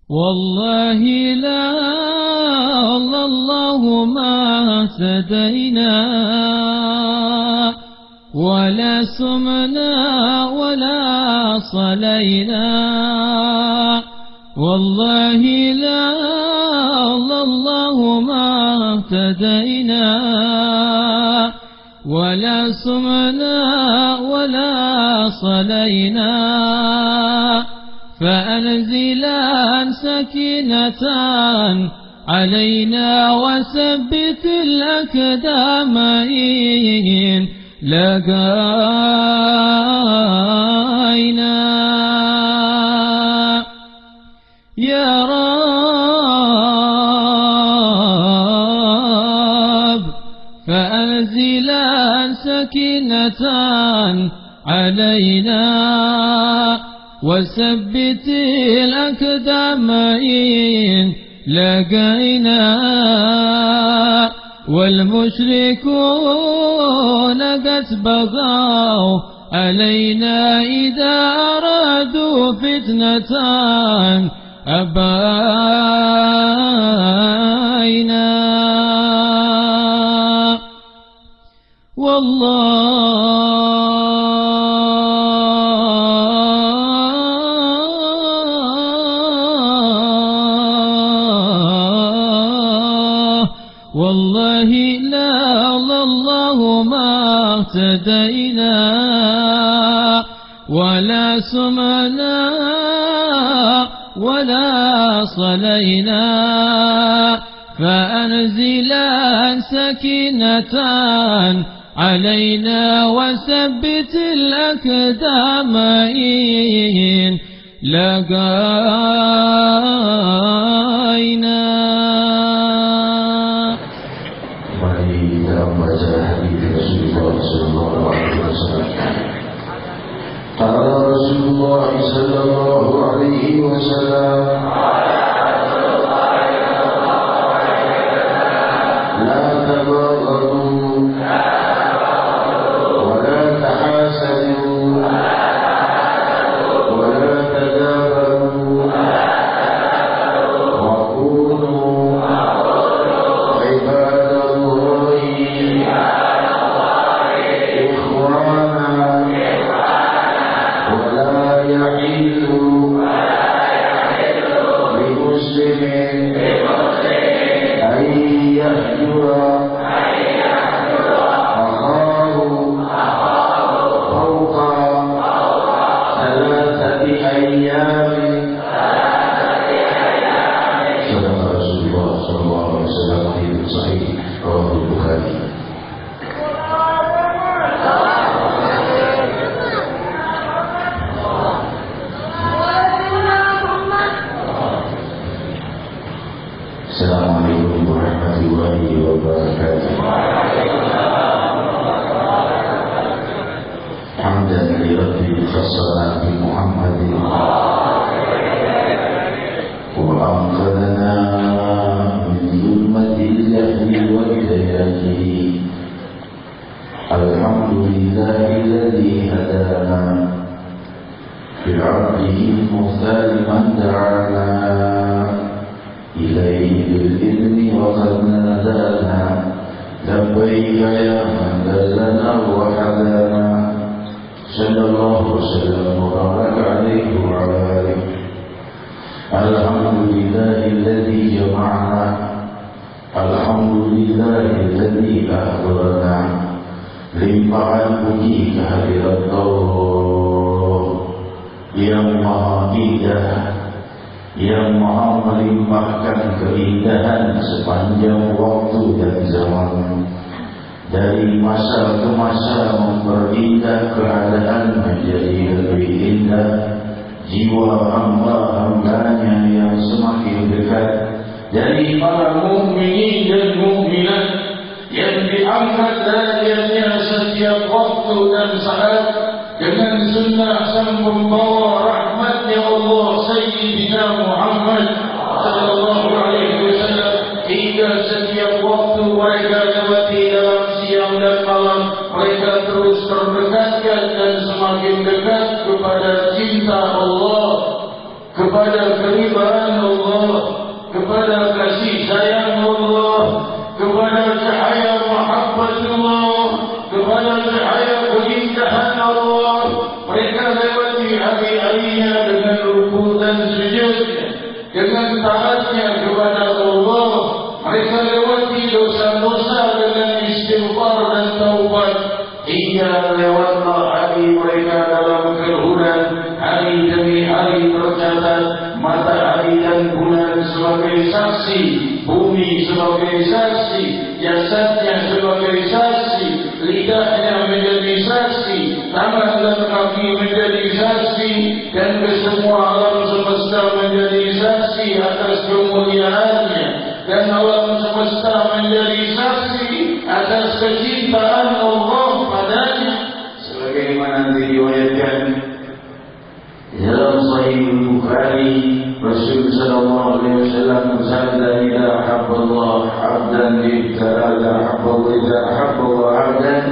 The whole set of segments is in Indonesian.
والله لا الله ما اهتدينا ولا سمنا ولا صلينا. والله لا الله ما اهتدينا ولا سمنا ولا صلينا. فأنزلا سكينة علينا وثبت الأقدام إن لقينا. يا رب فأنزلا سكينة علينا وثبت الأقدام إن لقينا. والمشركون قد بغوا علينا إذا أرادوا فتنة أبينا. والله لا الله ما اهتدينا ولا سمعنا ولا صلينا. فأنزلا سكينة علينا وثبت الأقدام إن لقينا. قال رسول الله صلى الله عليه وسلم لا تباغضوا ولا تحاسدوا ولا تدابروا وكونوا عباد الله إخوانا ولا يحل لمسلم أن يهجر أخاه فوق 3 أيام. صدق رسول الله صلى الله عليه وسلم في صحيح رواه البخاري. Assalamualaikum warahmatullahi wabarakatuh. Hamdan li rabbil khasana bi Muhammadin wa anqadana min zulmatil jahli wal jahli. Alhamdulillahilladzi hadana bi 'abdihi al-mukhtar man da'ana إليه بالإذن وقد نادانا لبيك يا من دلنا وحدانا. صلى الله وسلم وبارك عليه وعلى آله. الحمد لله الذي جمعنا الحمد لله الذي أحضرنا limpahan puji kehadirat Allah yang maha indah, yang maha melimpahkan keindahan sepanjang waktu dan zaman. Dari masa ke masa memperindah keadaan menjadi lebih indah. Jiwa hamba-hambanya yang semakin dekat. Dari para mukminin dan mukminat yang diangkat derajatnya setiap waktu dan saat dengan sunnah sang pembawa rahmatnya Allah Sayyidina Muhammad sallallahu alaihi wasallam. Hingga setiap waktu mereka lewati dalam siang dan malam, mereka terus terdekatkan dan semakin dekat kepada cinta Allah, kepada keridhaan Allah kepada kasih sayang Allah, kepada cahaya mahabbatullah, kepada cahaya keindahan Allah. Mereka lewati hari-harinya dengan rukuk dan sujudnya, dengan taatnya kepada Allah. Mereka lewati dosa-dosa dengan istighfar dan taubat, hingga lewatlah hari mereka dalam kerhudan. Hari demi hari tercatat, matahari dan bulan sebagai saksi, bumi sebagai saksi, jasadnya sebagai saksi, lidahnya menjadi saksi, tangan dan kaki menjadi saksi, dan kesemua alam semesta menjadi saksi atas kemuliaannya, dan alam semesta menjadi saksi atas kecintaan Allah padanya. Sebagaimana diriwayatkan dalam Sahih Bukhari, Rasul sallallahu alaihi wasallam bersabda, "Idza ahabballah 'abdan ibtala ahabballah, idza ahabballah 'abdan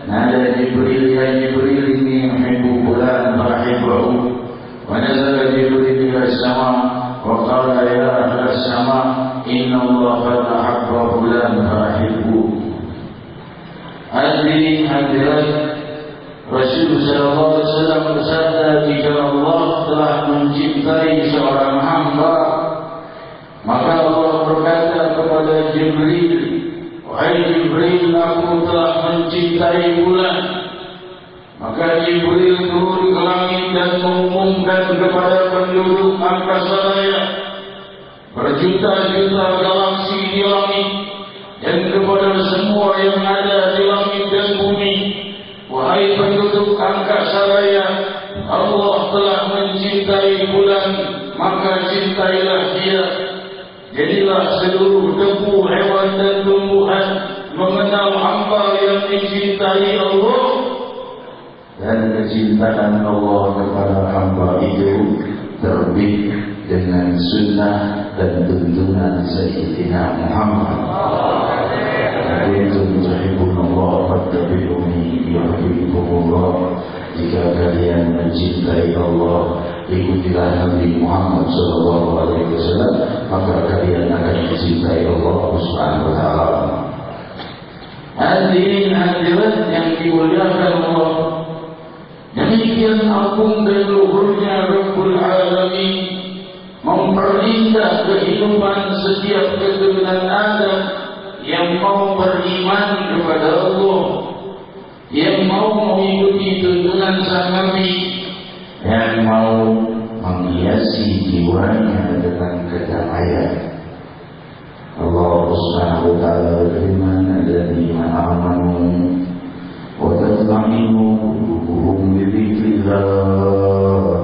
nada Jibril ya Jibril inni uhibbu fulan fahibbahu wa nazala Jibril ila as-sama wa qala ya ahla as-sama inna Allah qad ahabba fulan fahibbu." Hadirin hadirat, Rasul sallallahu alaihi wasallam bersabda, jika Allah telah mencintai seorang hamba, maka Allah berkata kepada Jibril, "Wahai Jibril, aku telah mencintai fulan." Maka Jibril turun ke langit dan mengumumkan kepada penduduk angkasa raya, berjuta-juta galaksi di langit, dan kepada semua yang ada di langit dan bumi, "Wahai penduduk angkasa raya, Allah telah mencintai fulan, maka cintailah dia." Jadilah seluruh debu, hewan dan tumbuhan mengenal hamba yang dicintai Allah, dan kecintaan Allah kepada hamba itu terbit dengan sunnah dan tuntunan Sayyidina Muhammad. Kuntum tuhibbunallah fattabi'uni yuhibbukumullah. Jika kalian mencintai Allah, ikutilah Nabi Muhammad sallallahu alaihi wasallam, maka kalian akan mencintai Allah Subhanahu wa taala. Hadirin hadirat yang dimuliakan Allah, demikian agung dan luhurnya Rabbul Alamin memperindah kehidupan setiap keturunan Adam yang mau beriman kepada Allah, yang mau mengikuti tuntunan sang Nabi, yang mau menghiasi jiwanya dengan kedamaian. Allah Subhanahu wa taala berfirman, "Alladzina amanu wa tatma'innu qulubuhum bi dzikrillah,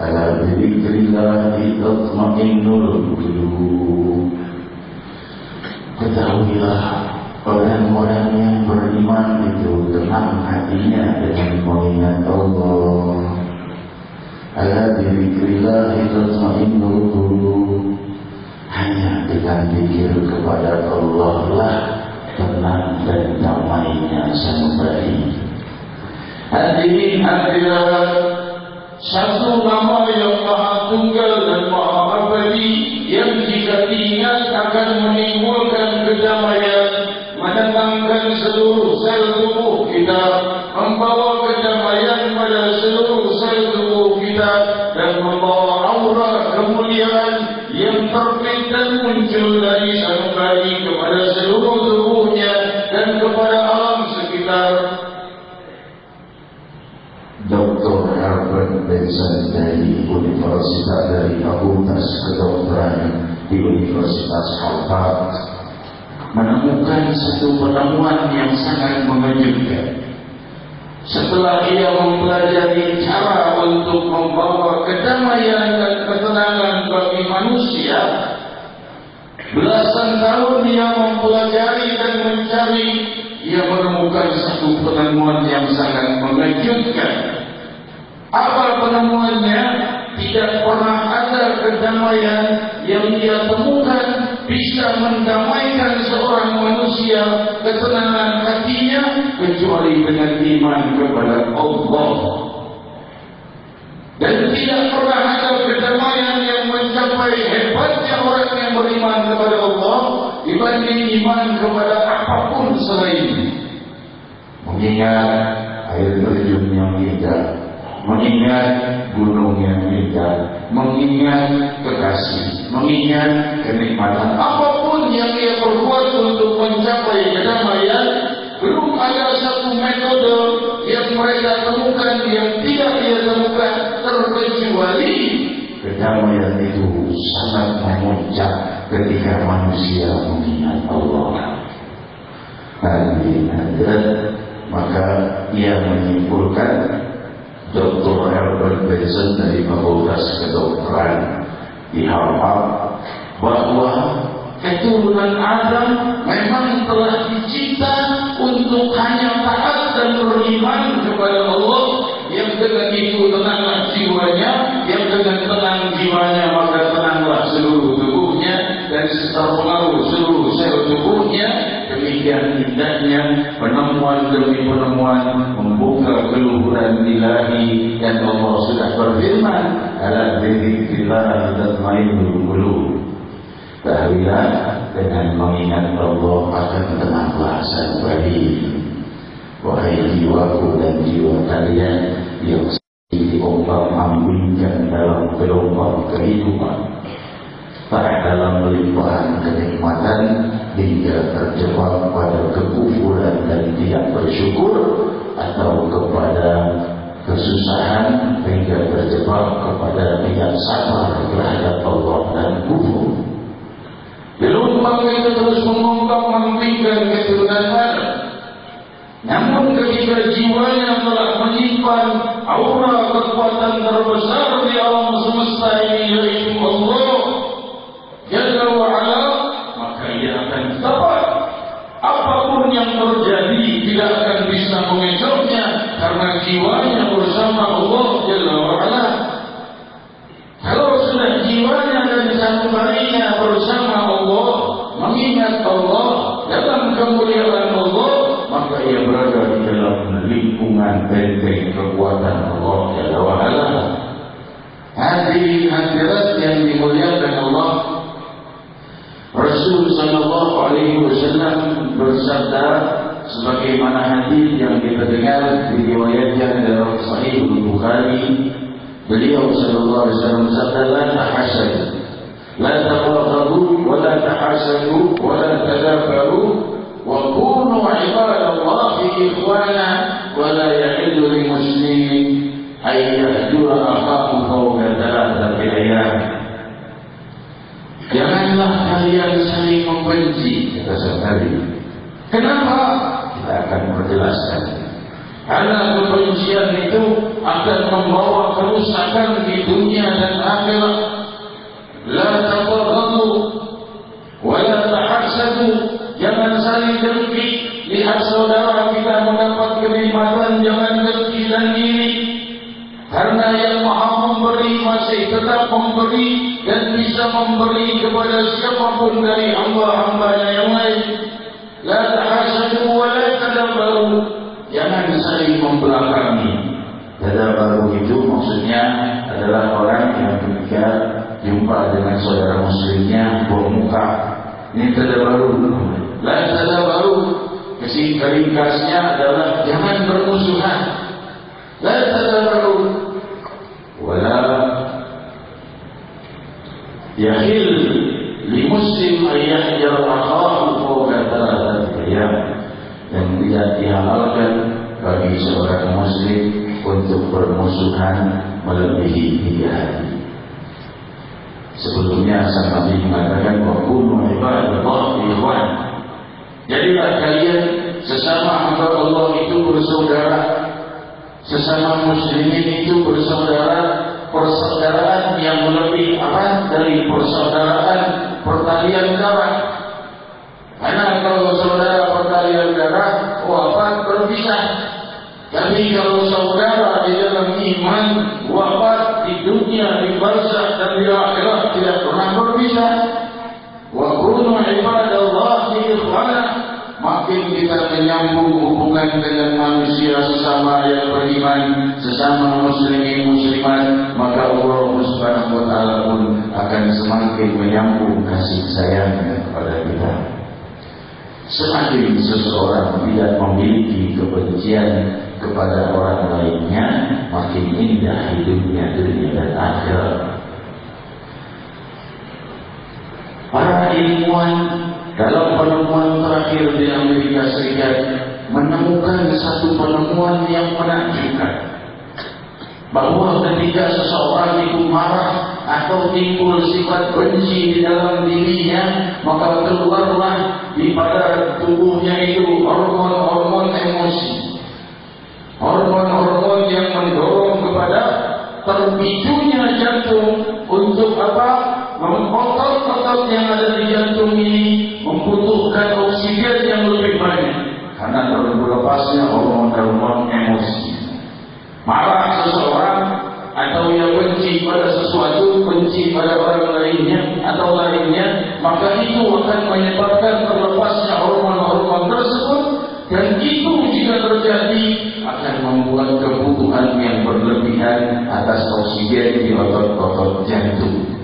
ala bi dzikrillah tatma'innul qulub." Ketahuilah, orang-orang yang beriman itu tenang hatinya dengan mengingat Allah. Ala bi dzikrillah tatma'innul qulub. Hanya dengan zikir kepada Allah lah tenang dan damainya sampai. Hadirin hadirat, satu nama yang maha tunggal dan maha abadi, yang jika diingat akan menimbulkan kedamaian, menenangkan seluruh sel tubuh kita, membawa kedamaian pada seluruh sel tubuh kita, dan membawa aura kemuliaan yang terbit dan muncul dari sang bayi kepada seluruh tubuhnya dan kepada alam sekitar. Dr. Herbert Benson dari Universitas dari Fakultas Kedokteran di Universitas Harvard menemukan satu penemuan yang sangat mengejutkan. Setelah ia mempelajari cara untuk membawa kedamaian dan ketenangan bagi manusia, belasan tahun ia mempelajari dan mencari, ia menemukan satu penemuan yang sangat mengejutkan. Apa penemuannya? Tidak pernah ada kedamaian yang dia temukan bisa mendamaikan seorang manusia, ketenangan hatinya, kecuali dengan iman kepada Allah. Dan tidak pernah ada kedamaian yang mencapai mencapai hebatnya orang yang beriman kepada Allah dibanding iman kepada apapun selain. Mengingat air terjun yang indah, mengingat gunung yang indah, mengingat kekasih, mengingat kenikmatan apapun yang dia perbuat untuk mencapai kedamaian, belum ada satu metode yang mereka temukan yang tidak dia temukan terkecuali kedamaian itu sangat memuncak ketika manusia mengingat Allah. Maka ia menyimpulkan, Dr. Herbert Benson dari Fakultas Kedokteran di Harvard, bahwa keturunan Adam memang telah dicipta untuk hanya taat dan beriman kepada Allah. Yang dengan itu tenanglah jiwanya, yang dengan tenang jiwanya maka tenanglah seluruh tubuhnya, dan terpengaruh seluruh sel tubuhnya. Demikian indahnya penemuan demi penemuan membuka keluhuran ilahi, dan Allah sudah berfirman, ala dzikrillah tatmainnul qulub. Ketahuilah, dengan mengingat Allah akan tenanglah sang batin. Wahai jiwaku dan jiwa kalian yang diombang-ambingkan dalam gelombang kehidupan, tak dalam melimpahan kenikmatan hingga terjebak pada kekufuran dan tidak bersyukur, atau kepada kesusahan hingga terjebak kepada tidak sabar terhadap Allah dan kufur. Gelombang itu terus mengombang-ambingkan keturunan Adam. Namun ketika jiwanya telah menyimpan aura kekuatan terbesar di alam semesta ini, yaitu Allah Jalla wa'ala, maka ia akan dapat apapun yang terjadi tidak akan bisa mengecohnya, karena jiwanya bersama Allah Jalla wa'ala. Kalau sudah jiwanya dan sanubarinya bersama Allah, mengingat Allah dalam kemuliaan Allah, maka ia berada di dalam lingkungan benteng kekuatan Allah Jalla wa'ala. Hadirin hadirat yang dimuliakan Allah, Rasul sallallahu alaihi wasallam bersabda sebagaimana hadis yang kita dengar diriwayatkan dalam Sahih Bukhari. Beliau sallallahu alaihi wasallam bersabda, la tahasadu, la taghdhabu, wa la tahasadu, wa la tadabaru, wa kunu ibadallahi ikhwana, wa la yahillu lil muslimin ay yahjura akhahu fawqa thalathati ayyam. Janganlah kalian saling membenci, kata sang Nabi. Kenapa? Kita akan menjelaskan. Karena kebencian itu akan membawa kerusakan di dunia dan akhirat. La tabaghdhu wa la tahasadu. Jangan saling dengki. Lihat saudara kita mendapat kenikmatan, jangan dengki dan iri. Karena yang Maha Memberi masih tetap memberi dan bisa memberi kepada siapapun dari hamba-hambanya yang lain. La tahasadu wa la tadabaru. Jangan saling membelakangi. Tadabaru itu maksudnya adalah orang yang ketika jumpa dengan saudara muslimnya buang muka. Ini tadabaru. La tadabaru, ringkasnya adalah jangan bermusuhan. La tadabaru wala yahil li muslim ayyahjar akhahu fawqa thalathati ayyam. Dan tidak dihalalkan bagi seorang muslim untuk bermusuhan melebihi 3 hari. Sebelumnya sang Nabi mengatakan wa kunu ibadallahi ikhwan. Jadilah kalian sesama hamba Allah itu bersaudara. Sesama muslimin itu bersaudara. Persaudaraan yang lebih dari persaudaraan pertalian darah. Karena kalau saudara pertalian darah, wafat berpisah. Tapi kalau saudara di dalam iman, wafat di dunia, di barzakh dan di akhirat tidak pernah berpisah. Wa kunu ibadallahi ikhwana. Makin kita menyambung hubungan dengan manusia sesama yang beriman, sesama muslimin muslimat, maka Allah Subhanahu wa taala pun akan semakin menyambung kasih sayangnya kepada kita. Semakin seseorang tidak memiliki kebencian kepada orang lainnya, makin indah hidupnya dunia dan akhirat. Para ilmuwan dalam penemuan terakhir di Amerika Serikat menemukan satu penemuan yang menakjubkan, bahwa ketika seseorang itu marah atau timbul sifat benci di dalam dirinya, maka keluarlah di pada tubuhnya itu hormon-hormon emosi, hormon-hormon yang mendorong kepada terpicunya jantung untuk apa? Otot-otot yang ada di jantung ini membutuhkan oksigen yang lebih banyak karena terlepasnya hormon-hormon emosi. Marah seseorang atau yang benci pada sesuatu, benci pada orang lainnya atau lainnya, maka itu akan menyebabkan terlepasnya hormon-hormon tersebut, dan itu jika terjadi akan membuat kebutuhan yang berlebihan atas oksigen di otot-otot jantung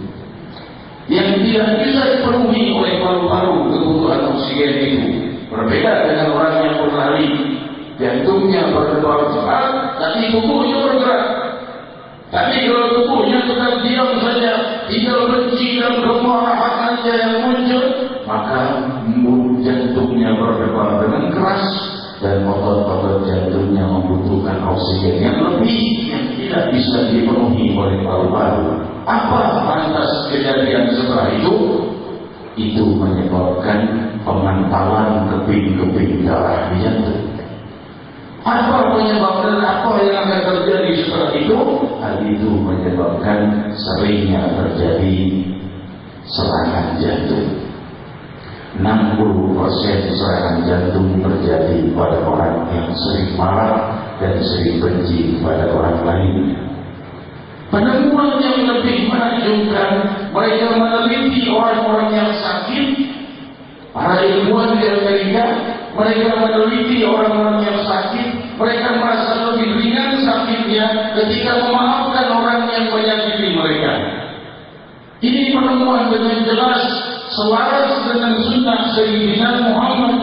yang tidak bisa dipenuhi oleh paru-paru. Kebutuhan oksigen itu berbeda dengan orang yang berlari, jantungnya berdebar cepat tapi tubuhnya bergerak. Tapi kalau tubuhnya tetap diam saja, tinggal benci dan kemarahan saja yang muncul, maka jantungnya berdebar dengan keras dan otot-otot jantungnya membutuhkan oksigen yang lebih yang tidak bisa dipenuhi oleh paru-paru. Apa lantas kejadian setelah itu? Itu menyebabkan pemantalan keping-keping darah di jantung. Apa penyebabkan apa yang akan terjadi setelah itu? Hal itu menyebabkan seringnya terjadi serangan jantung. 60% serangan jantung terjadi pada orang yang sering marah dan sering benci pada orang lainnya. Penemuan yang lebih menakjubkan, mereka meneliti orang-orang yang sakit. Para ilmuwan di Amerika, mereka meneliti orang-orang yang sakit. Mereka merasa lebih ringan sakitnya ketika memaafkan orang yang menyakiti mereka. Ini penemuan dengan jelas selaras dengan sunnah Sayyidina Muhammad.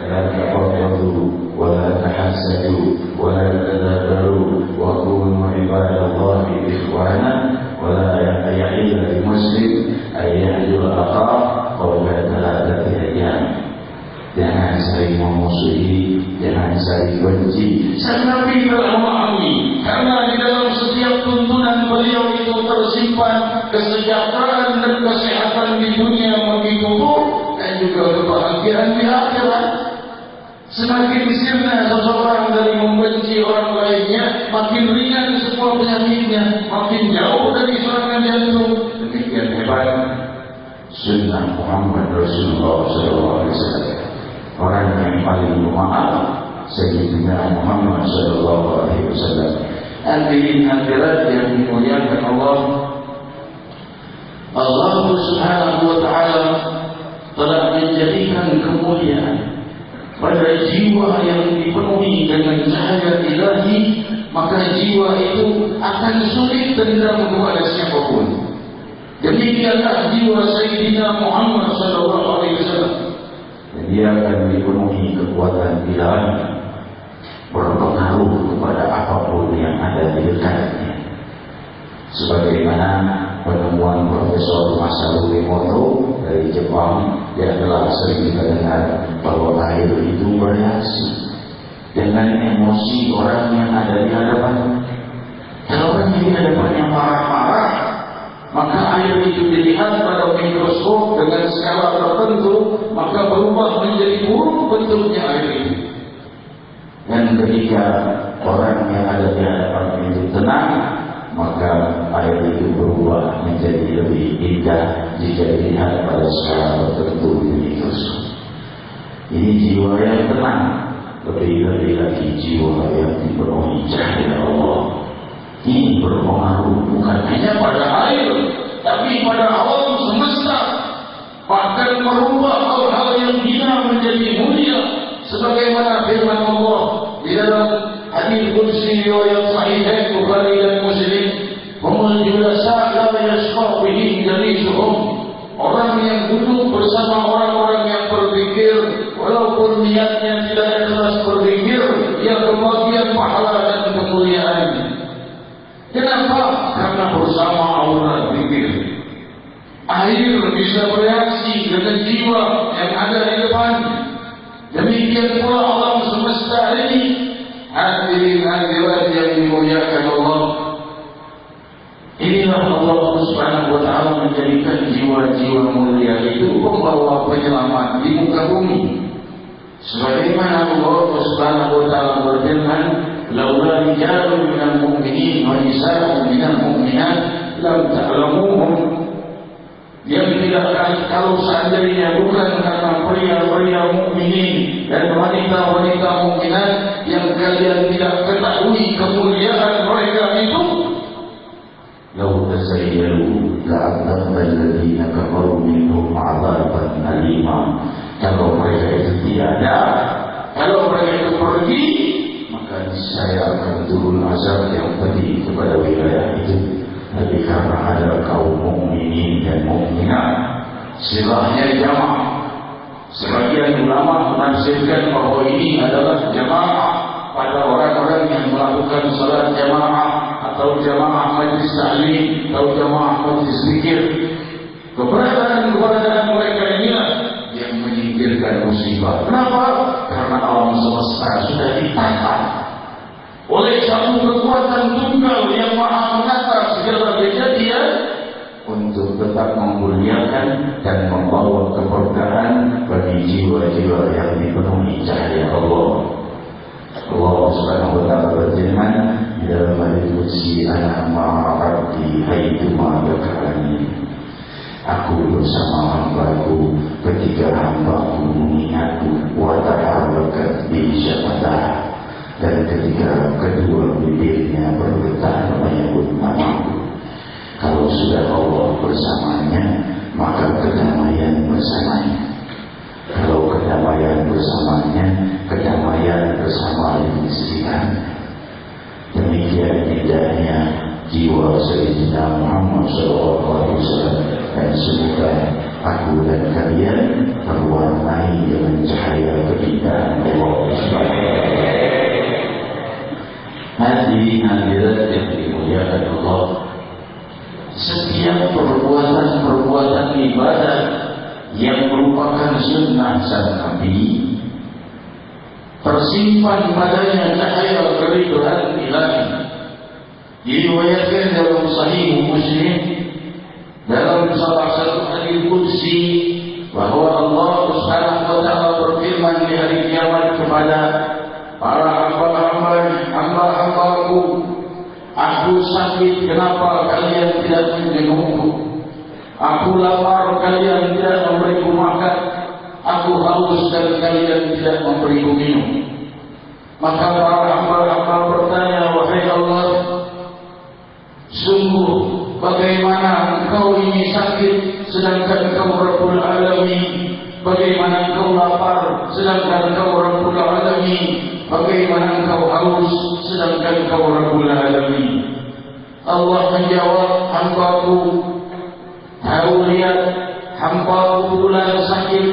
La taqabbalu wa la tahasadu wa la tadabaru wa kunu ibadallahi ikhwana wa la yahilla li muslim ayyahjur aqab qawla thalathati ayyam. Jangan saling memusuhi, jangan saling benci. Sang Nabi telah memahami, karena di dalam setiap tuntunan beliau itu tersimpan kesejahteraan dan kesehatan di dunia bagi tubuh dan juga kebahagiaan di akhirat. Semakin sirna seseorang dari membenci orang lainnya, makin ringan semua penyakitnya, makin jauh dari serangan jantung. Demikian hebat sunnah Muhammad Rasulullah SAW. Orang yang paling pemaaf Sayyidina Muhammad SAW. Hadirin hadirat yang dimuliakan Allah, Allah Subhanahu wa taala telah menjadikan kemuliaan pada jiwa yang dipenuhi dengan cahaya ilahi, maka jiwa itu akan sulit dendam kepada siapapun. Demikianlah jiwa Sayyidina Muhammad SAW. Dia akan dipenuhi kekuatan ilahi, berpengaruh kepada apapun yang ada di dekatnya. Sebagaimana penemuan Profesor Masaru Emoto dari Jepang yang telah sering kita dengar, bahwa air itu bereaksi dengan emosi orang yang ada di hadapan. Kalau orang di hadapannya marah-marah, maka air itu dilihat pada mikroskop dengan skala tertentu, maka berubah menjadi buruk bentuknya air itu. Dan ketika orang yang ada di hadapan itu tenang, maka air itu berubah menjadi lebih indah jika dilihat pada skala tertentu di mikroskop. Ini jiwa yang tenang, lebih-lebih lagi jiwa yang dipenuhi cahaya Allah. Ini berpengaruh bukan hanya pada air, tapi pada alam semesta, bahkan merubah hal-hal yang hina menjadi mulia, sebagaimana firman Allah di dalam hadis qudsi riwayat yajlisuhum, orang yang duduk bersama orang-orang yang berzikir, walaupun niatnya tidak ikhlas berzikir, ia kebagian pahala dan kemuliaan. Kenapa? Karena bersama aura zikir. Air bisa bereaksi dengan jiwa yang ada di depan. Demikian pula alam semesta ini. Hadirin hadirat yang dimuliakan Allah. Inilah Allah Subhanahu wa taala menjadikan jiwa-jiwa mulia itu membawa penyelamat di muka bumi. Sebagaimana Allah Subhanahu wa taala berfirman, "Laula rijalun minal mu'minin wa nisa'un minal mu'minat lam ta'lamuhum." Yang tidak kalau seandainya bukan karena pria-pria mukminin dan wanita-wanita mukminat yang kalian tidak ketahui kemuliaan mereka itu, lau tasayyalu la'adzabna alladziina kafaru minhum 'adzaban alima. Kalau mereka itu tiada, kalau mereka itu pergi, maka saya akan turun azab yang pedih kepada wilayah itu. Tapi karena ada kaum mukminin dan mukminat, silahnya jamaah. Sebagian ulama menafsirkan bahwa ini adalah jamaah pada orang-orang yang melakukan salat jamaah atau jamaah majlis ta'lim atau jamaah majlis zikir. Keberadaan mereka inilah yang menyingkirkan musibah. Kenapa? Karena alam semesta sudah ditata oleh satu kekuatan tunggal yang maha menata segala kejadian untuk tetap memuliakan dan membawa keberkahan bagi jiwa-jiwa yang dipenuhi cahaya Allah. Allah Subhanahu wa taala berfirman dalam hadis ana ma'abdi haituma yakarani. Aku bersama hambaku ketika hambaku mengingatku wa ta'alakat bi syafadah. Dan ketika kedua bibirnya bergetar menyebut namaku. Kalau sudah Allah bersamanya, maka kedamaian bersamanya. Kalau kedamaian bersamanya, kedamaian bersama istrinya. Demikian indahnya jiwa Sayyidina Muhammad SAW. Dan semoga aku dan kalian terwarnai dengan cahaya keindahan Allah SWT. Hadirin hadirat yang dimuliakan Allah, setiap perbuatan ibadah yang merupakan sunnah sang Nabi tersimpan padanya cahaya keridhaan ilahi. Diriwayatkan dalam Sahih Muslim dalam salah satu hadis qudsi bahwa Allah Subhanahu wa taala berfirman di hari kiamat kepada para hamba-hambaku, aku sakit, kenapa kalian tidak menjengukku? Aku lapar, kalian tidak memberiku makan. Aku haus dan kalian tidak memberiku minum. Maka para hamba-hamba bertanya, wahai Allah, sungguh bagaimana engkau ini sakit sedangkan engkau Rabbul Alamin? Bagaimana engkau lapar sedangkan engkau Rabbul Alamin? Bagaimana engkau haus sedangkan engkau Rabbul Alamin? Allah menjawab, hambaku, kau lihat hambaku bulan sakit,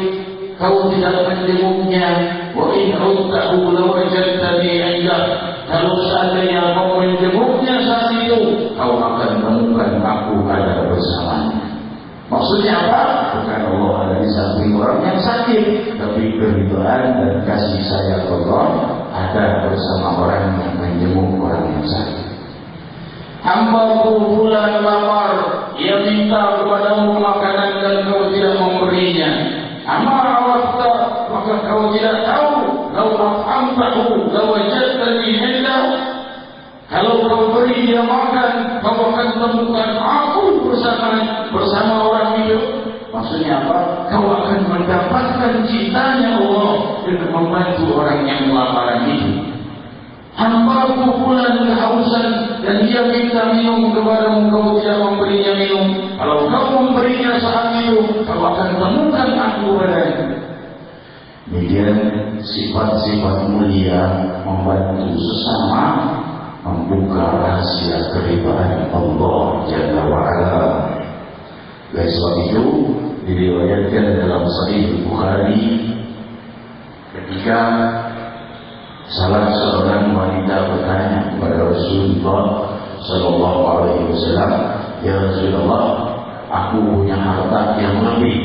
kau tidak menjenguknya. Wa in udtahu lawajadtani indah. Kalau seandainya kau menjenguknya saat itu, kau akan menemukan aku ada bersamanya. Maksudnya apa? Bukan Allah ada di samping orang yang sakit, tapi keridhaan dan kasih sayang Allah ada bersama orang yang menjenguk orang yang sakit. Hambaku bulan lapar, ia minta kepadamu makanan dan kau tidak memberinya. Amma awafta, maka kau tidak tahu. Lau af'amtahu, lau wajadtani indah. Kalau kau beri dia makan, kau akan temukan aku bersama orang itu. Maksudnya apa? Kau akan mendapatkan cintanya Allah dengan membantu orang yang kelaparan itu. Hambaku bulan kehausan dan dia minta minum kepadamu, kau tidak memberinya minum. Kalau kau memberinya saat itu, kau akan temukan aku padanya. Demikian sifat-sifat mulia membantu sesama membuka rahasia keridhaan Allah Jalla wa'ala. Oleh sebab itu diriwayatkan dalam Sahih Bukhari ketika salah seorang wanita bertanya kepada Rasulullah Sallallahu Alaihi Wasallam, "Ya Rasulullah, aku punya harta yang lebih.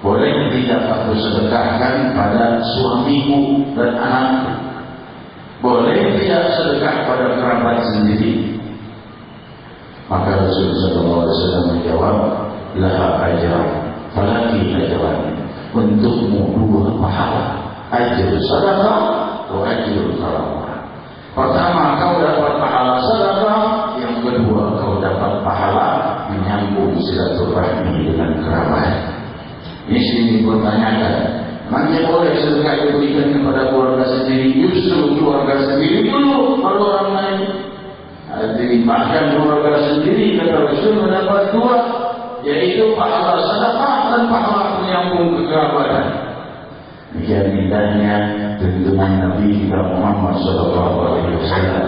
Boleh tidak aku sedekahkan pada suamiku dan anakku? Boleh tidak sedekah pada kerabat sendiri?" Maka Rasulullah SAW menjawab, "Laha ajran, falaki ajran." Untukmu dua pahala, ajr sedekah atau ajr karamah. Pertama, kau dapat pahala sedekah. Yang kedua, kau dapat pahala menyambung silaturahmi dengan kerabat. Di sini bertanyakan, mana boleh sedekah diberikan kepada keluarga sendiri? Justru keluarga sendiri dulu, baru orang lain. Bahkan keluarga sendiri kata Rasul mendapat dua, yaitu pahala sedekah dan pahala menyambung kekerabatan. Demikian indahnya tuntunan Nabi kita Muhammad Sallallahu Alaihi Wasallam.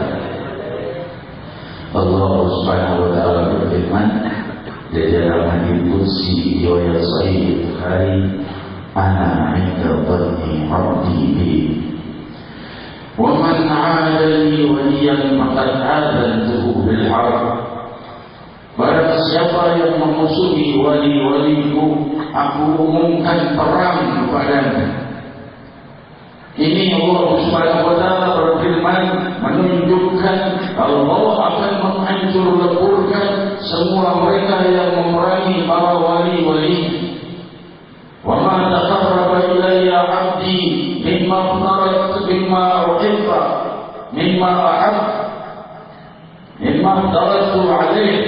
Allah Subhanahu Wa Taala berfirman di dalam hadis qudsi riwayat Sahih Bukhari, "Ana 'inda dhanni 'abdi bi, wa man 'adali waliyan faqad 'adantuhu bil harb." Barang siapa yang memusuhi wali-waliku, aku umumkan perang kepadanya. Ini Allah Subhanahu Wa Taala berfirman menunjukkan Allah akan menghancur leburkan semua mereka yang memerangi para wali-wali. Wa ma taqarraba ilayya 'abdi mimma taraktu mimma uhibba mimma ahab mimma taraktu alaih.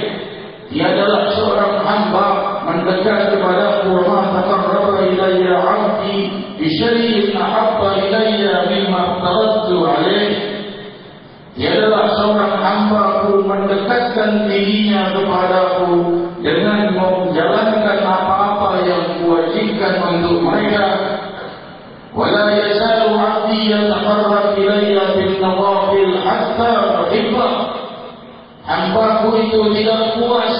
Tiadalah seorang hamba mendekat kepadaku, wa ma taqarraba ilayya 'abdi bi syai'in ahabba ilayya mimma taraktu alaih. Tiadalah seorang hamba-Ku mendekatkan dirinya kepadaku dengan menjalankan apa-apa yang Kuwajibkan untuk mereka. Wala yazalu 'abdi yataqarrab ilayya bin nawafil hatta uhibbah. Hamba-Ku itu tidak puas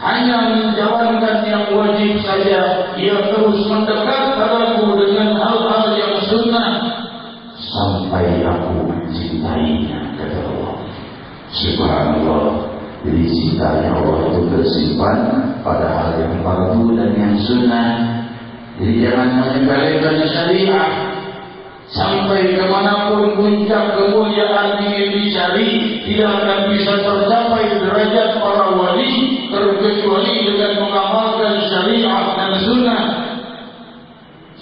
hanya menjalankan yang wajib saja, ia terus mendekat padaku dengan hal-hal yang sunnah sampai aku mencintainya, kata Allah. Subhanallah. Jadi cintanya Allah itu tersimpan pada hal yang fardu dan yang sunnah. Jadi jangan menyepelekan syariat. Sampai kemanapun puncak kemuliaan ingin dicari, tidak akan bisa tercapai derajat para wali terkecuali dengan mengamalkan syariat dan sunnah.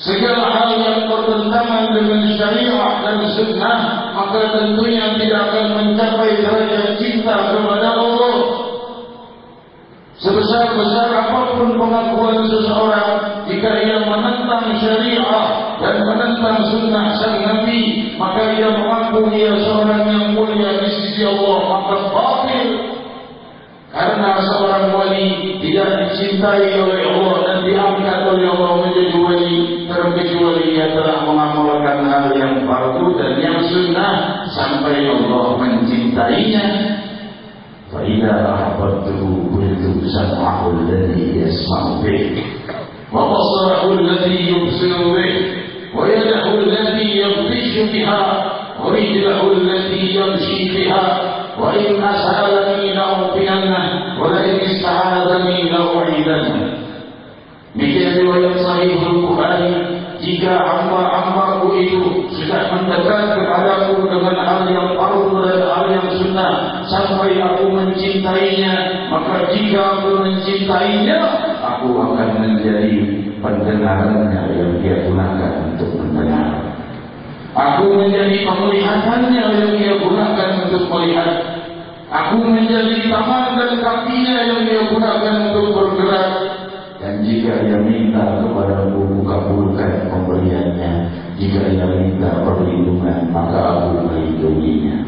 Segala hal yang bertentangan dengan syariat dan sunnah, maka tentunya tidak akan mencapai derajat cinta kepada Allah. Sebesar-besar apapun pengakuan seseorang, jika ia menentang syariat dan menentang sunnah sang Nabi, maka ia mengaku ia seorang yang mulia di sisi Allah, maka batil. Karena seorang wali tidak dicintai oleh Allah dan diangkat oleh Allah menjadi wali, terkecuali ia telah mengamalkan hal yang fardu dan yang sunnah sampai Allah mencintainya. فَإِذَا أَحْبَبْتُهُ كُنْتُ سَمْعَهُ الَّذِي يَسْمَعُ بِهِ وَبَصَرَهُ الَّذِي يُبْصِرُ بِهِ وَيَدَهُ الَّتِي يَبْطِشُ بِهَا وَرِجْلَهُ الَّتِي يَمْشِي بِهَا وَإِنْ أَسْأَلَنِي لَأُعْطِيَنَّهُ وَلَئِنِ اسْتَعَاذَنِي لَأُعِيذَنَّهُ. Demikian riwayat Sahih Bukhari, jika hamba-hambaku itu sudah mendekat kepadaku dengan hal yang fardu dan hal yang sunnah sampai aku mencintainya, maka jika aku mencintainya, aku akan menjadi pendengarannya yang dia gunakan untuk mendengar. Aku menjadi penglihatannya yang dia gunakan untuk melihat. Aku menjadi tangan dan kakinya yang dia gunakan untuk bergerak. Dan jika ia minta kepadaku, kabulkan pemberiannya. Jika ia minta perlindungan, maka aku melindunginya.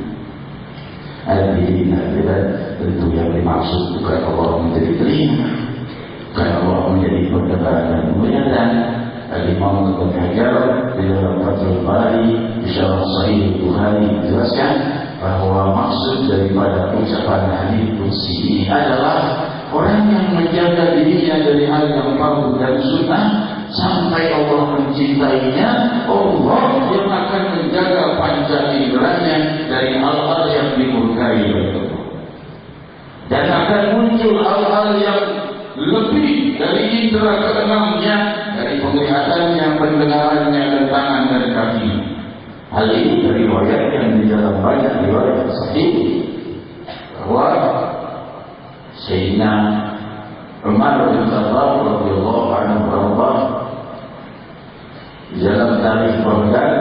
Hadirin hadirat, tentu yang dimaksud bukan Allah menjadi telinga, bukan Allah menjadi pendengar dan penglihatan. Al-Imam Ibnu Hajar di dalam Fathul Bari di Syarah Sahih Bukhari menjelaskan bahwa maksud daripada ucapan hadis qudsi ini adalah orang yang menjaga dirinya dari hal yang fardu dan sunnah sampai Allah mencintainya, Allah yang akan menjaga panca inderanya dari hal-hal yang dimurkai oleh Allah. Dan akan muncul hal-hal yang lebih dari indera keenamnya, dari penglihatannya, pendengarannya, dan tangan dan kaki. Hal ini dari riwayat yang di dalam banyak riwayat sahih bahwa Sayyidina Umar bin Khattab radhiyallahu anhu di dalam tarikh Baghdad,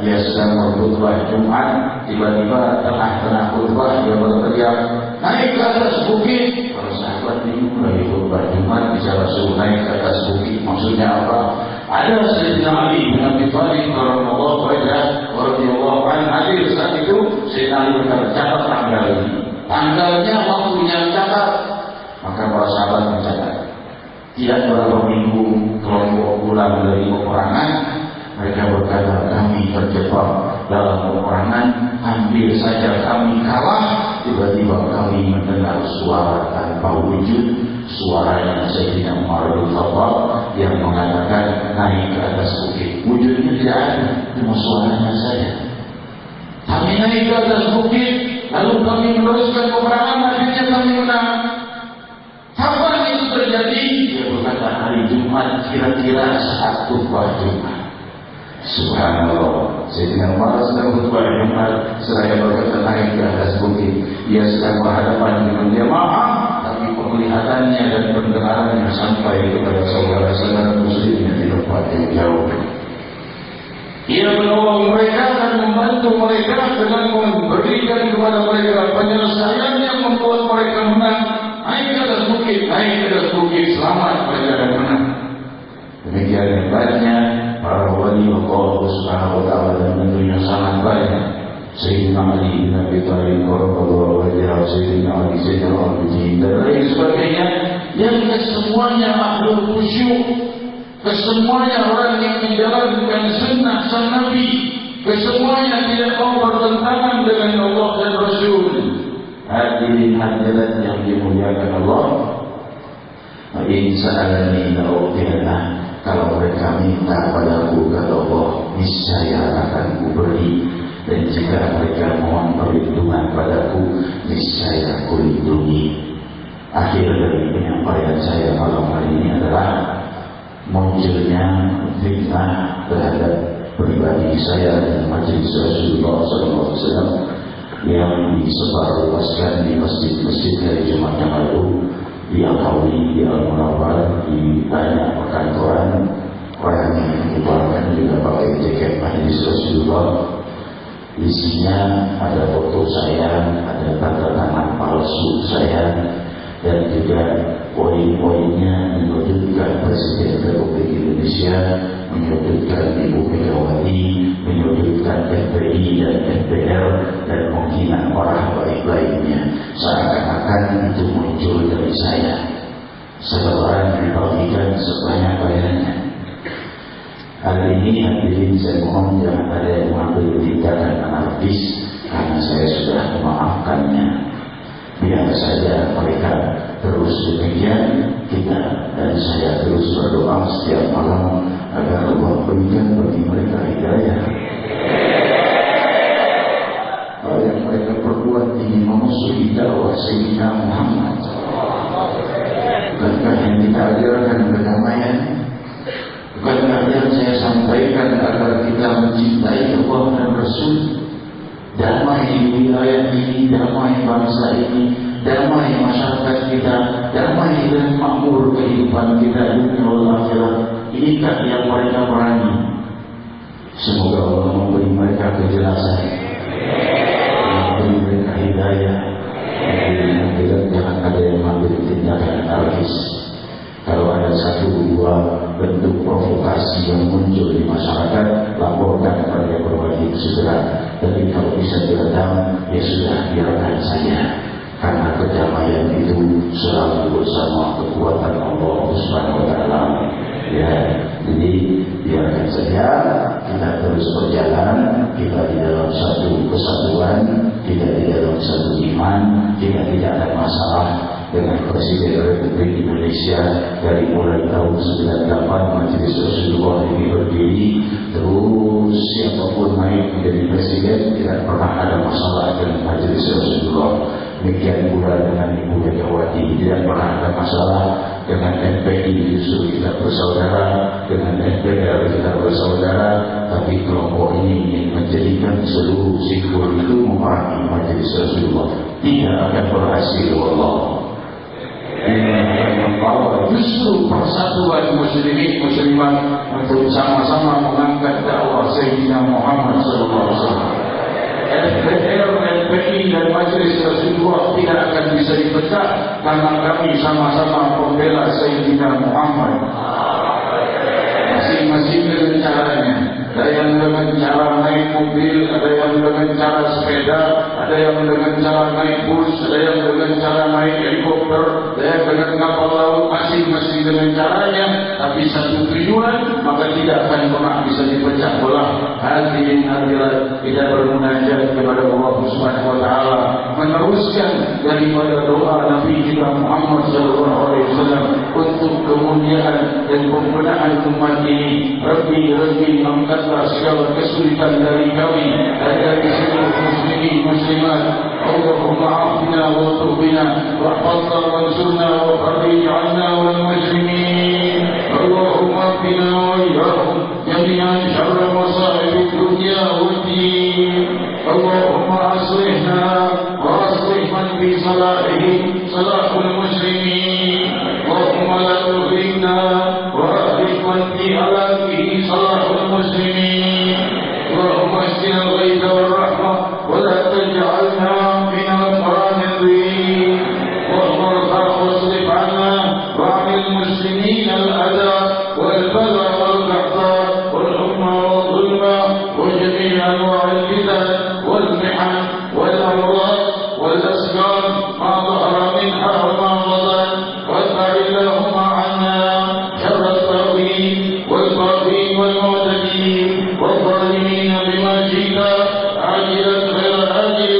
dia sedang berkhutbah Jumat, tiba-tiba tengah-tengah khutbah dia berteriak, naik ke atas bukit. Para sahabat bingung, lagi khutbah Jumat bicara suruh naik ke atas bukit, maksudnya apa? Ada Sayyidina Ali bin Abi Thalib radhiyallahu anhu hadir saat itu. Sayyidina Ali berkata, catat tanggal ini, tanggalnya, waktunya, catat. Maka para sahabat mencatat. Tidak berapa minggu kelompok pulang dari peperangan, mereka berkata, kami terjebak dalam peperangan, hampir saja kami kalah. Tiba-tiba kami mendengar suara tanpa wujud, suaranya Sayyidina Umar bin Khattab yang mengatakan naik ke atas bukit. Wujudnya tidak ada, cuma suaranya saja. Kami naik ke atas bukit, lalu kami meneruskan peperangan, akhirnya kami menang. Kapan itu terjadi? Dia berkata hari Jumat, kira-kira saat khutbah Jumat. Subhanallah, Sayyidina Umar sedang khutbah Jumat, seraya berkata naik ke atas bukit. Ia sedang berhadapan dengan jamaah, tapi penglihatannya dan pendengarannya sampai kepada saudara-saudara muslim yang di tempat yang jauh. Ia menolong mereka dan membantu mereka dengan memberikan kepada mereka penyelesaian yang membuat mereka menang. Naik ke atas bukit, selamat mereka dan menang. Demikian hebatnya para wali Allah Subhanahu wa taala dan tentunya sangat banyak. Sayyidina Ali bin Abi Thalib radhiyallahu anhu, Sayyidina Ali Zainal Abidin dan lain sebagainya, yang kesemuanya ahlul khusyuk, kesemuanya orang yang menjalankan sunnah sang Nabi, kesemuanya tidak mau bertentangan dengan Allah dan Rasul. Hadirin hadirat yang dimuliakan Allah, insa'alani la'u'tihanah. Kalau mereka minta padaku, kata Allah, niscaya akan kuberi. Dan jika mereka mohon perlindungan padaku, niscaya kulindungi. Akhir dari penyampaian saya malam hari ini adalah munculnya fitnah terhadap pribadi saya dan majelis Rasulullah SAW yang disebarluaskan di masjid-masjid dari Jumat yang lalu, di Al-Hawli, di Al-Munawwar, di banyak perkantoran. Orang yang menyebarkan juga pakai jaket majelis Rasulullah. Isinya ada foto saya, ada tanda tangan palsu saya, dan juga poin-poinnya menyudutkan Presiden Republik Indonesia, menyudutkan Ibu Megawati, menyudutkan FPI dan MPR, dan menghina orang baik lainnya. Seakan-akan itu muncul dari saya. Sebaran dibagikan sebanyak-banyaknya. Hari ini hadirin saya mohon jangan ada yang mengambil tindakan anarkis, karena saya sudah memaafkannya. Biar saja mereka terus demikian, kita dan saya terus berdoa setiap malam agar Allah berikan bagi mereka hidayah. Kalau yang mereka perbuat ingin memusuhi dakwah Sayyidina Muhammad, bukankah yang kita ajarkan kedamaian? Bukankah yang saya sampaikan agar kita mencintai Allah dan Rasul? Damai di wilayah ini, damai bangsa ini, damai masyarakat kita, damai dan makmur kehidupan kita dunia wal akhirat. Inikah yang mereka berani? Semoga Allah memberi mereka kejelasan, memberi mereka hidayah. Jangan ada yang mengambil tindakan anarkis. Kalau ada satu dua bentuk provokasi yang muncul di masyarakat, laporkan kepada yang berwajib segera. Tapi kalau bisa diredam, ya sudah, biarkan saja. Karena kedamaian itu selalu bersama kekuatan Allah Subhanahu wa taala. Ya, jadi biarkan saja kita terus berjalan, kita di dalam satu kesatuan, kita di dalam satu iman, kita tidak ada masalah. dengan Presiden Republik Indonesia dari mulai tahun 98 Majelis Rasulullah ini berdiri, terus siapapun naik menjadi Presiden tidak pernah ada masalah dengan Majelis Rasulullah. Demikian pula dengan Ibu Megawati, tidak pernah ada masalah dengan MPI, justru kita bersaudara, dengan MPR kita bersaudara. Tapi kelompok ini ingin menjadikan seluruh simbol itu memerangi Majelis Rasulullah, tidak akan berhasil. Wallah. Justru persatuan muslimin muslimat untuk sama-sama mengangkat dakwah Sayyidina Muhammad SAW. MPR, MPI dan Majelis Rasulullah tidak akan bisa dipecah karena kami sama-sama pembela Sayyidina Muhammad. Masing-masing dengan caranya. Ada yang dengan cara naik mobil, ada yang dengan cara sepeda, ada yang dengan cara naik bus, ada yang dengan cara naik helikopter, ada yang dengan kapal laut, masing-masing dengan caranya. Tapi satu tujuan, maka tidak akan pernah bisa dipecah belah. Hadirin hadirat, kita bermunajat kepada Allah Subhanahu wa taala, meneruskan daripada doa Nabi kita Muhammad sallallahu alaihi wasallam untuk kemuliaan dan pembenahan umat ini. Rabbi angkatlah segala kesulitan dari kami dan dari seluruh muslimin muslimat. Allahumma afina wa tubina wa hafazna wa ansurna wa farij 'anna wal muslimin. Allahumma afina wa iyahum jami'an syarra masa'ib dunya wad din. Allahumma aslihna wa aslih man fi salahihi salahul muslimin. Allahumma la tuhlikna wa ahlik man fi halakihi salahul muslimin. Allahumma asqina al-ghaitha wal-rahmah wa la taj'alna min al-qanitin. Allahumma arham wasrif 'anna wa 'anil muslimin al-adha wal-bala wal-qahta wal-humma wal-dhulma wa jami' anwa' al-fitan wal-mihan wal-amrad wal-asqam ma dhahara minha wa ma batan وادفع اللهم عنا شر الطاغين والباغين والمعتدين والظالمين بما شئت عاجلا غير آجل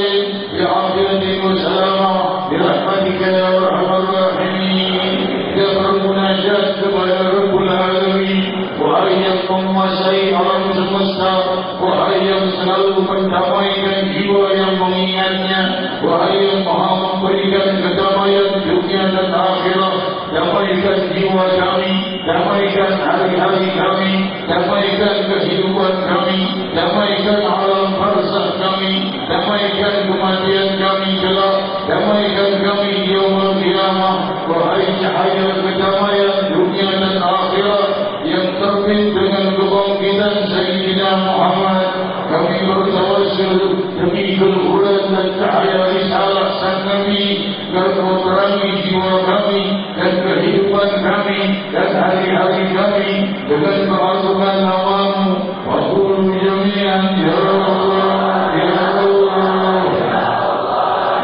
بعافية وسلامة برحمتك يا أرحم الراحمين. يا المناجاة kepada Rabbul Alamin, wahai yang menguasai alam semesta, wahai yang selalu mendamaikan jiwa yang mengingatnya, wahai yang maha memberikan kedamaian dunia dan akhirat. Damaikan jiwa kami, damaikan hari-hari kami, damaikan kehidupan kami, damaikan alam barzakh kami, damaikan kematian kami kelak, damaikan kami di yaumul qiyamah. Wahai cahaya kedamaian dunia dan akhirat yang terbit dengan kebangkitan Sayyidina Muhammad, kami bertawassul demi keluhuran dan cahaya risalah sang Nabi, agar kau terangi jiwa kami dan kehidupan kami dan hari-hari kami dengan mengaturkan namamu. Wa qulu jami'an ya Allah, ya Allah,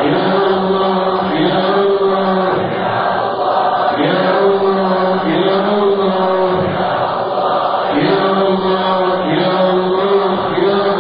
ya Allah, ya Allah, ya Allah, ya Allah, ya Allah, ya Allah, ya Allah, ya Allah, ya Allah.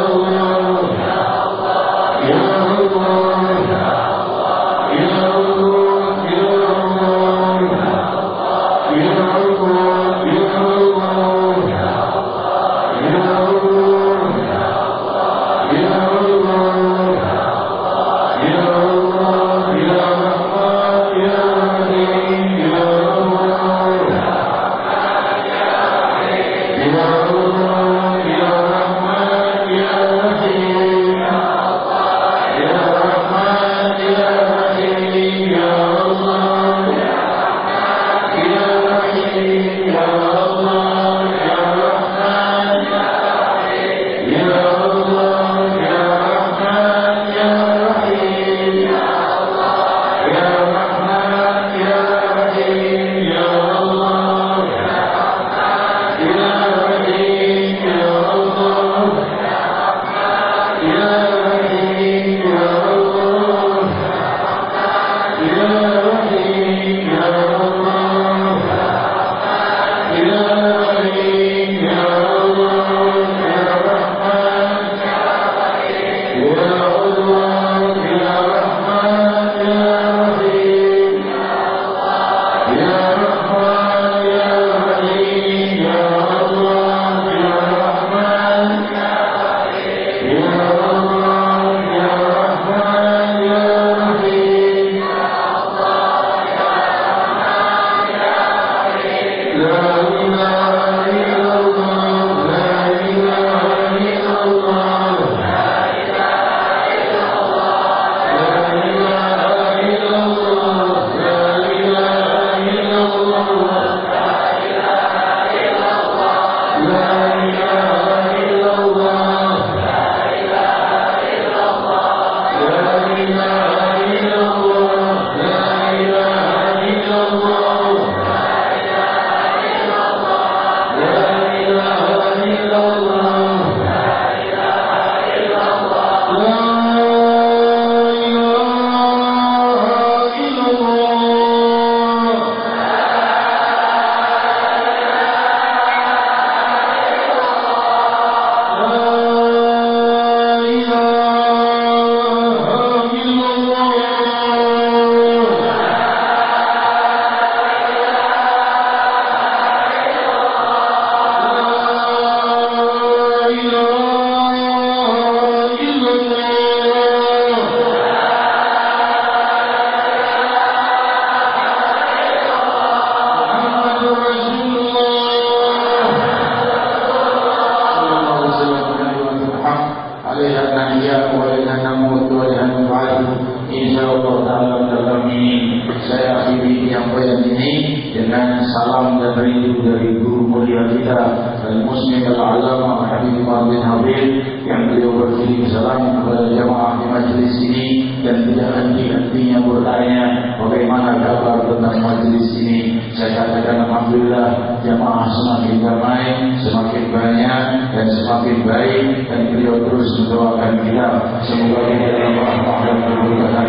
itu dari guru mulia kita Al-Muslim Al-Alama Habib bin Habib yang beliau berkirim salam kepada jamaah di majlis ini dan tidak henti-hentinya bertanya bagaimana kabar tentang majlis ini. Saya katakan alhamdulillah, jamaah semakin ramai, semakin banyak dan semakin baik, dan beliau terus mendoakan kita semoga kita dalam rahmat dan keberkahan.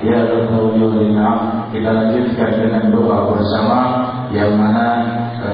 Ya Rabbul kita lanjutkan dengan doa bersama yang mana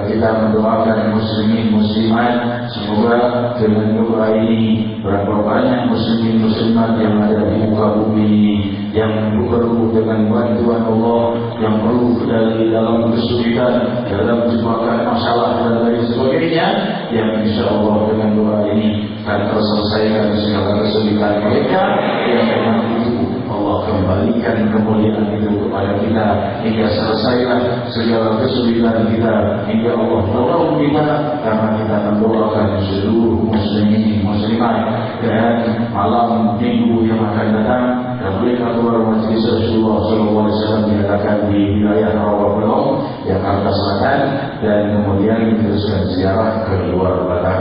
kita mendoakan muslimin muslimat semoga dengan doa ini berapa banyak muslimin muslimat yang ada di muka bumi ini yang perlu dengan bantuan Allah, yang perlu dalam kesulitan, dalam jebakan masalah dan lain sebagainya, yang insya Allah dengan doa ini akan terselesaikan segala kesulitan mereka, yang memang itu Allah kembalikan kemuliaan itu kepada kita hingga selesailah segala kesulitan kita, hingga Allah tolong kita karena kita mendoakan seluruh muslimin muslimat. Dan malam minggu yang akan datang dan mereka keluar majlis Rasulullah SAW diadakan di wilayah Rawabelong, Jakarta Selatan, dan kemudian diteruskan ziarah ke luar Batak.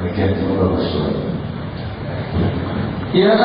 Demikian terima kasih. Ya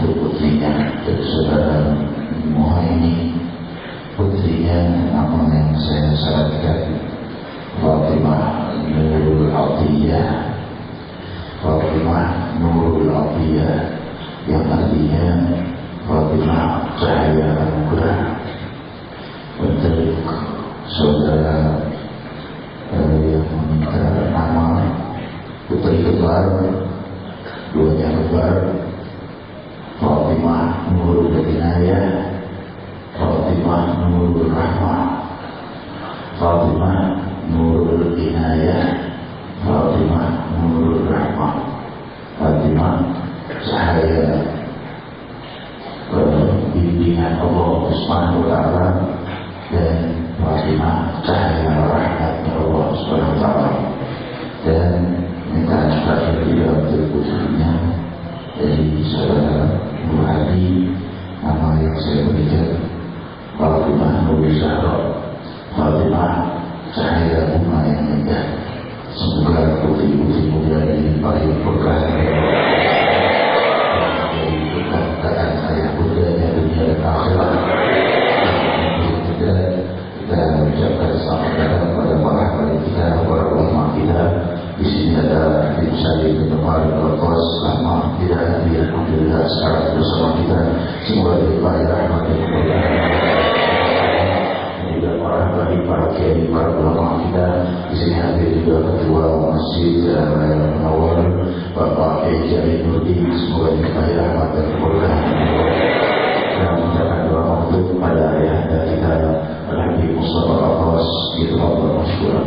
untuk putrinya dari saudara Muhammad, putrinya nama yang saya syaratkan Fatimah Nurul Atiyah, Fatimah Nurul Atiyah, yang artinya Fatimah cahaya anugerah. Untuk saudara yang meminta nama putri kembar, duanya kembar, Fatimah Nurul Inayah, Fatimah Nurul Rahmah, Fatimah Nurul Inayah, Fatimah Nurul Rahmah, Fatimah cahaya bimbingan Allah Subhanahu wa Ta'ala, dan Fatimah cahaya rahmatnya Allah Subhanahu wa Ta'ala. Dan minta terakhir juga untuk putrinya dari saudara Nur Hadi, nama yang saya berikan Fatimah Nur Zahra, Fatimah cahaya bunga yang indah. Semoga putri-putri muda ini paling berkah dari berkat ayah bundanya dunia dan akhirat. Kita mengucapkan selamat datang pada para hadirin kita, para ulama kita. Di sini ada Ibu Sari bin Umar Al-Qas, lama tidak hadir, alhamdulillah sekarang bersama kita. Semoga dilimpahi rahmat dan kemuliaan. Juga para kiai, para ulama kita. Di sini hadir juga ketua Masjid Raya Munawwar, Bapak Kiai Jaliluddin. Semoga dilimpahi rahmat dan kemuliaan. Dan mengucapkan doa untuk kepada ayahanda kita, Al-Habib Mustafa Al-Qas, gitu Allah masyukurah.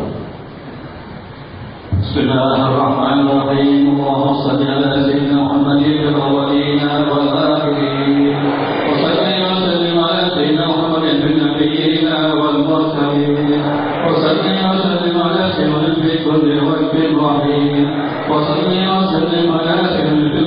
Bismillahirrahmanirrahim. Allahumma salli ala sayyidina Muhammadin fil awwalin wal akhirin. Wa salli wa sallim ala sayyidina Muhammadin fil nabiyyin wal mursalin. Wa salli wa sallim ala sayyidina fi kulli waqtin rahim. Wa salli wa sallim ala sayyidina fil